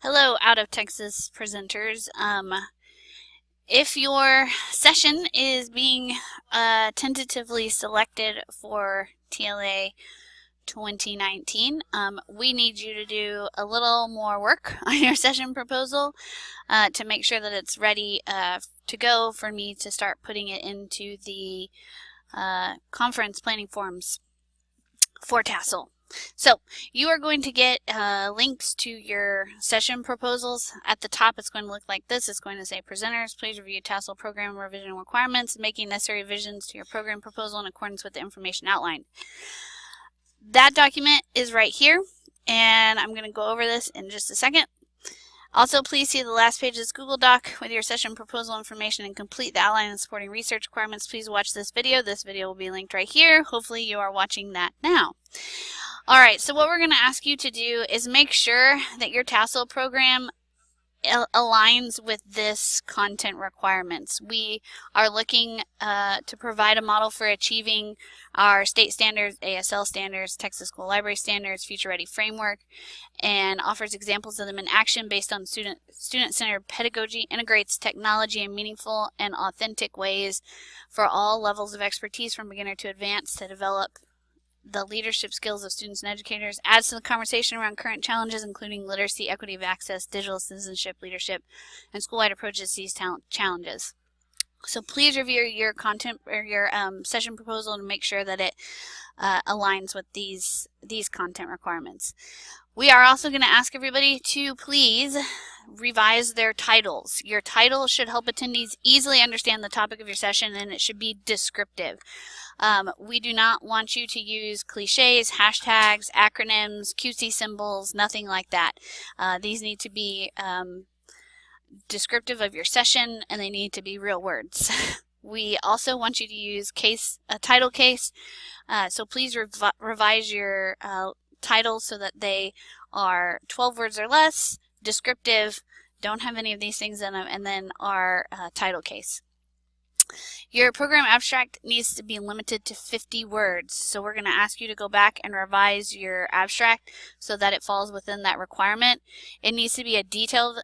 Hello, out of Texas presenters. If your session is being tentatively selected for TLA 2019, we need you to do a little more work on your session proposal to make sure that it's ready to go for me to start putting it into the conference planning forms for TASL. So you are going to get links to your session proposals. At the top, it's going to look like this. It's going to say, presenters, please review TASL program revision requirements, making necessary revisions to your program proposal in accordance with the information outlined. That document is right here, and I'm going to go over this in just a second. Also, please see the last page of this Google Doc with your session proposal information and complete the outline and supporting research requirements. Please watch this video. This video will be linked right here. Hopefully you are watching that now. Alright, so what we're going to ask you to do is make sure that your TASL program aligns with this content requirements. We are looking to provide a model for achieving our state standards, ASL standards, Texas School Library standards, Future Ready framework, and offers examples of them in action based on student-centered pedagogy, integrates technology in meaningful and authentic ways for all levels of expertise from beginner to advanced to develop the leadership skills of students and educators, adds to the conversation around current challenges including literacy, equity of access, digital citizenship, leadership, and school-wide approaches to these challenges. So please review your content or your session proposal and make sure that it aligns with these content requirements. We are also going to ask everybody to please revise their titles. Your title should help attendees easily understand the topic of your session, and it should be descriptive. We do not want you to use cliches, hashtags, acronyms, cutesy symbols, nothing like that. These need to be descriptive of your session, and they need to be real words. We also want you to use a title case, so please revise your titles so that they are 12 words or less, descriptive, don't have any of these things in them, and then our title case. Your program abstract needs to be limited to 50 words, so we're going to ask you to go back and revise your abstract so that it falls within that requirement. It needs to be a detailed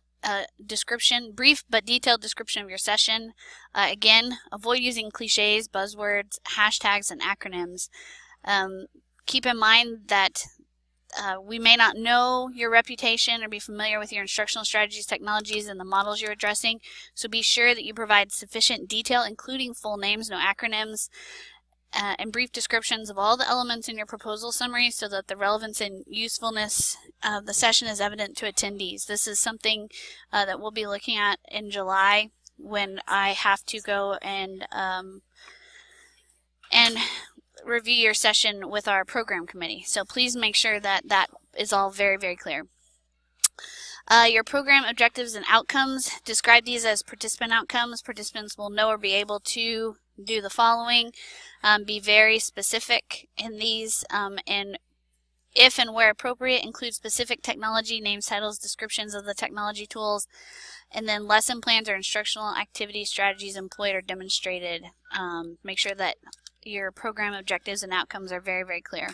description, brief but detailed description of your session. Again, avoid using cliches, buzzwords, hashtags, and acronyms. Keep in mind that we may not know your reputation or be familiar with your instructional strategies, technologies, and the models you're addressing, so be sure that you provide sufficient detail, including full names, no acronyms, and brief descriptions of all the elements in your proposal summary so that the relevance and usefulness of the session is evident to attendees. This is something that we'll be looking at in July when I have to go and review your session with our program committee. So please make sure that that is all very, very clear. Your program objectives and outcomes, describe these as participant outcomes. Participants will know or be able to do the following. Be very specific in these, and if and where appropriate, include specific technology, names, titles, descriptions of the technology tools, and then lesson plans or instructional activity strategies employed or demonstrated. Make sure that your program objectives and outcomes are very, very clear.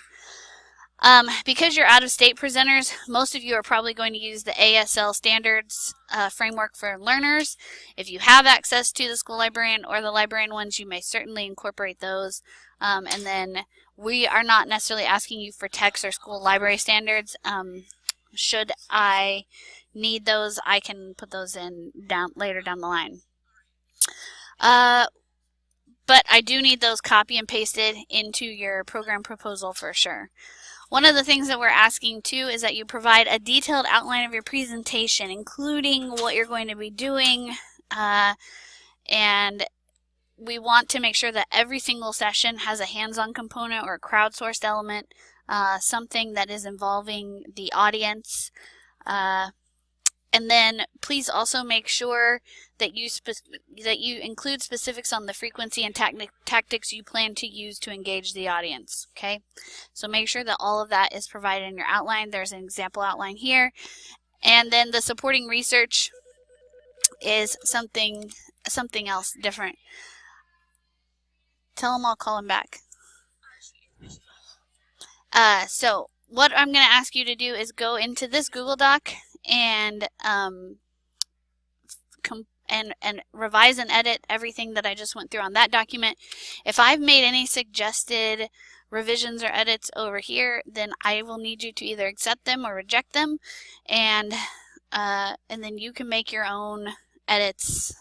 Because you're out-of-state presenters, most of you are probably going to use the ASL standards framework for learners. If you have access to the school librarian or the librarian ones, you may certainly incorporate those. And then we are not necessarily asking you for text or school library standards. Should I need those, I can put those in later down the line. But I do need those copy and pasted into your program proposal for sure. One of the things that we're asking too is that you provide a detailed outline of your presentation, including what you're going to be doing, and we want to make sure that every single session has a hands-on component or a crowdsourced element, something that is involving the audience. And then please also make sure that you include specifics on the frequency and tactics you plan to use to engage the audience. Okay, so make sure that all of that is provided in your outline. There's an example outline here, and then the supporting research is something else different. Tell them I'll call them back. So what I'm going to ask you to do is go into this Google Doc and and revise and edit everything that I just went through on that document. If I've made any suggested revisions or edits over here, then I will need you to either accept them or reject them, and then you can make your own edits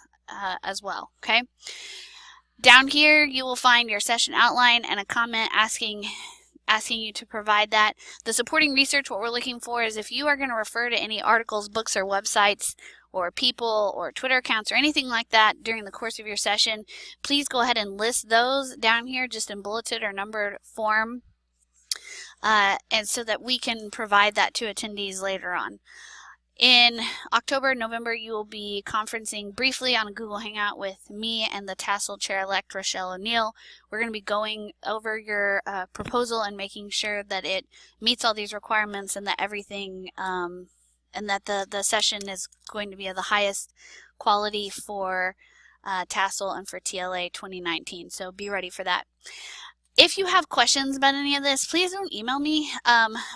as well. Okay. Down here, you will find your session outline and a comment asking you to provide that. The supporting research, what we're looking for is if you are going to refer to any articles, books, or websites, or people, or Twitter accounts, or anything like that during the course of your session, please go ahead and list those down here just in bulleted or numbered form, and so that we can provide that to attendees later on. In October, November, you will be conferencing briefly on a Google Hangout with me and the TASL Chair-elect Rochelle O'Neill. We're going to be going over your proposal and making sure that it meets all these requirements and that everything, and that the session is going to be of the highest quality for TASL and for TLA 2019. So be ready for that. If you have questions about any of this, please don't email me.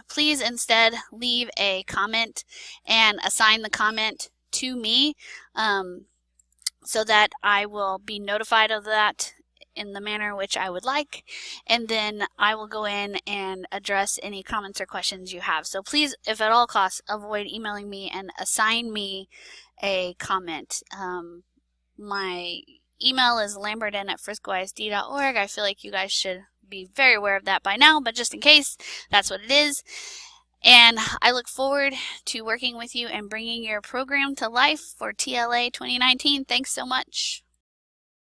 Please instead leave a comment and assign the comment to me, so that I will be notified of that in the manner which I would like, and then I will go in and address any comments or questions you have. So please, if at all costs, avoid emailing me and assign me a comment. My email is lambertin@friscoisd.org. I feel like you guys should be very aware of that by now, but just in case, that's what it is. And I look forward to working with you and bringing your program to life for TLA 2019. Thanks so much.